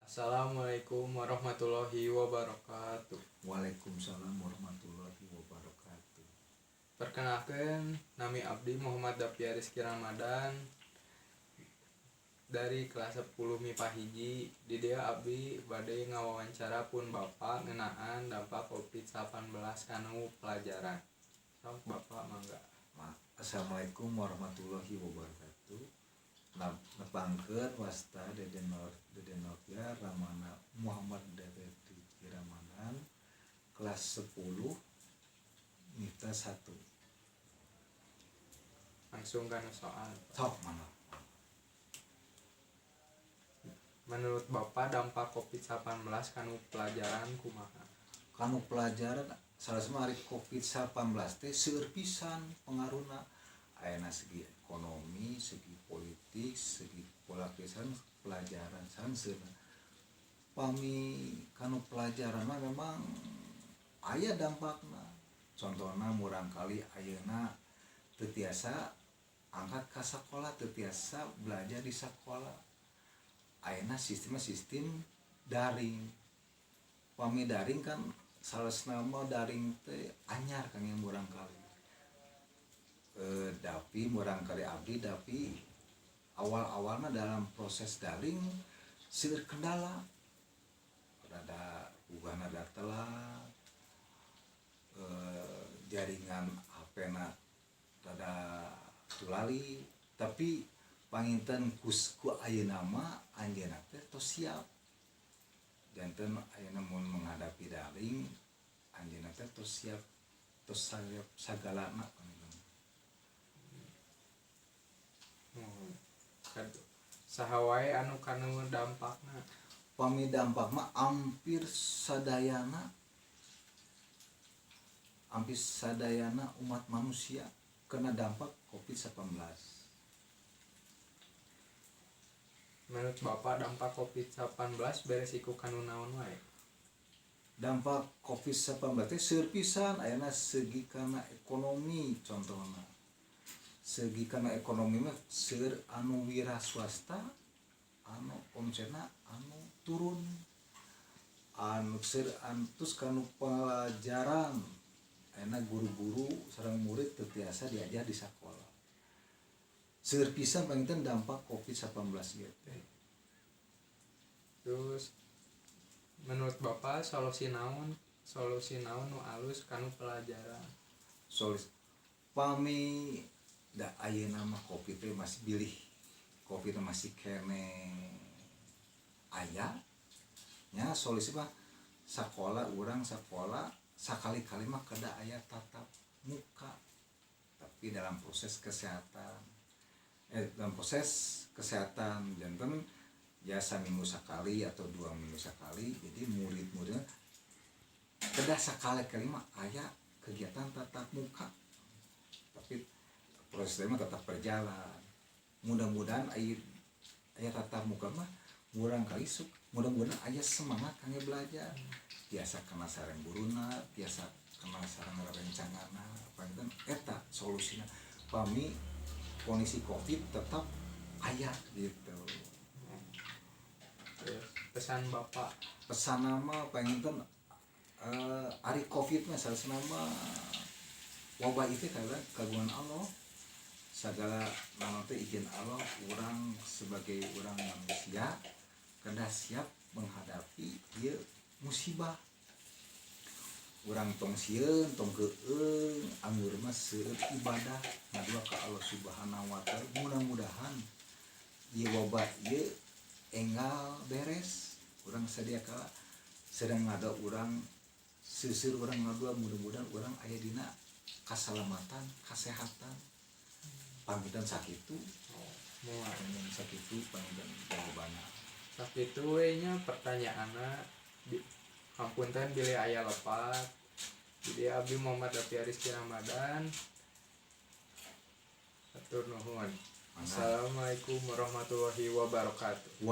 Assalamualaikum warahmatullahi wabarakatuh. Waalaikumsalam warahmatullahi wabarakatuh. Perkenalkan, nami abdi Muhammad Dapi Rizky Ramadan dari kelas 10 MIPA hiji. Di dia abdi bade ngawawancara pun bapak ngenaan dampak COVID-19 kanu pelajaran. Sok bapak mangga. Assalamualaikum warahmatullahi wabarakatuh. Nepangkeun wasta Deden Novia Ramana Muhammad Dapi Ramadan kelas 10 MIPA 1. Langsung kana soal. Sok mana? Menurut bapak dampak COVID-19 kanu pelajaran kumaha? Kanu pelajaran salah sama hari COVID-19 teh seueur pisan pengaruhna ayeuna segi ekonomi, segi politik, segi pola kehidupan pelajaran sanseur. Pami kanu pelajaran mah memang aya dampakna. Contohna murang kali ayeuna teu tiasa angkat ka sakola, teu tiasa belajar di sakola. Ayeuna sistem daring. Pami daring kan salesna mah daring teh anyar kang yang murang kali. Tapi murang kali abdi tapi awal-awalnya dalam proses daring seueur kendala. Rada ugana da telat, jaringan HP-na rada tulali, tapi panginten ku ayeuna mah anjeunna teh tos siap. Janten ayeuna mun menghadapi daring anjeunna teh tos siap, tos siap sagalana. Saha wae anu kanu dampakna? Pami dampak mah hampir sadayana umat manusia kena dampak COVID-19. Menurut bapak dampak COVID-19 beresiko kanu naon wae? Dampak COVID-19 teh seueur pisan ayeuna segi kana ekonomi contohna. Segi kana ekonomi mah seueur anu wira swasta anu omsetna anu turun. Anu seueur antus kanu pelajaran ayeuna guru-guru sareng murid teu tiasa diajar di sakola. Seueur pisan panginten dampak COVID-19 ieu teh. Terus menurut bapak solusi naon nu alus kanu pelajaran? Pami da ayeuna mah Covid teh masih bilih. Covid masih kene aya nya solusi mah urang sakola sakali-kali mah kada aya tatap muka. Tapi dalam proses kesehatan janten ya saminggu sekali atau 2 minggu sekali, jadi murid-muridnya kada sakali-kali mah aya kegiatan tatap muka. Tapi prosesnya mah tetap berjalan. Mudah-mudahan aya tatap muka mah mudah-mudahan aya semangat kangge belajar. Tiasa kana sareng guruna, tiasa kana sareng rencangana, panten eta solusina. Pami kondisi Covid tetap aya gitu. Pesan bapak? Pesan nama panginten ari Covid mah saresna mah wabah itu kagungan Allah. Segala nama teh izin Allah, urang sebagai urang manusia kada siap menghadapi ieu musibah. Urang tong sieun tong geueung anggur mah seueur ibadah ngadua ka Allah Subhanahu wa taala. Mudah-mudahan ieu wabah ieu enggal beres. Urang sadia kala sedang ngada urang seueur urang ngadua mudah-mudahan urang aya dina kasalamatan, kasehatan. Panggitan sakitu panggitan jawabanna. Sakitu we nya pertanyaanna hampunten bilih aya lepat. Jadi abdi Muhammad Dapi Rizky Ramadan. Hatur nuhun. Assalamualaikum warahmatullahi wabarakatuh.